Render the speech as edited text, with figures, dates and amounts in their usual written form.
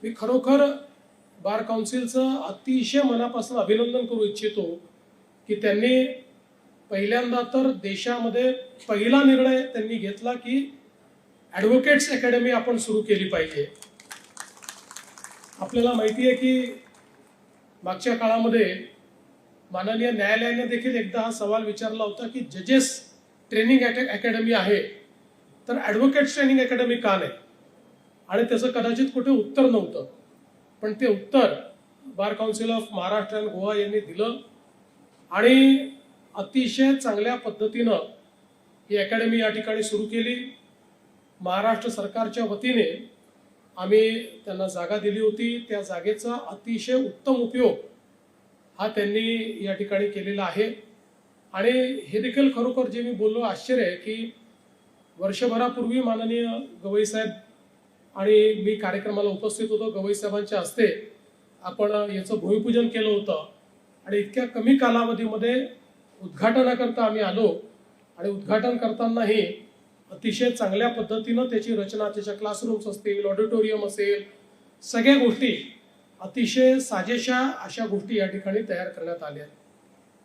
मी खरोखर बार काउन्सिलचं अतिशय मनापासून अभिनंदन करू इच्छितो की त्यांनी पहिल्यांदा तर देशामध्ये पहिला निर्णय त्यांनी घेतला की ॲडव्होकेट्स अकॅडमी आपण सुरू केली पाहिजे। आपल्याला माहिती आहे की मागच्या काळामध्ये माननीय न्यायालयाने देखील एकदा हा सवाल विचारला होता की जजेस ट्रेनिंग अकॅडमी आहे तर ॲडव्होकेट्स ट्रेनिंग अकॅडमी का नाही, आणि त्याचं कदाचित कुठे उत्तर नव्हतं, पण ते उत्तर बार काउन्सिल ऑफ महाराष्ट्र आणि गोवा यांनी दिलं आणि अतिशय चांगल्या पद्धतीनं ही अकॅडमी या ठिकाणी सुरू केली। महाराष्ट्र सरकारच्या वतीने आम्ही त्यांना जागा दिली होती, त्या जागेचा अतिशय उत्तम उपयोग हा त्यांनी या ठिकाणी केलेला आहे। आणि हे देखील खरोखर जे मी बोललो आश्चर्य आहे की वर्षभरापूर्वी माननीय गवई साहेब आणि मी कार्यक्रमाला उपस्थित होतो, गवई साहेबांच्या हस्ते आपण याचं भूमिपूजन केलं होतं आणि इतक्या कमी कालावधीमध्ये उद्घाटनाकरता आम्ही आलो आणि उद्घाटन करतानाही अतिशय चांगल्या पद्धतीनं त्याची रचना, त्याच्या क्लासरूम्स असतील, ऑडिटोरियम असेल, सगळ्या गोष्टी अतिशय साजेशा अशा गोष्टी या ठिकाणी तयार करण्यात आल्या।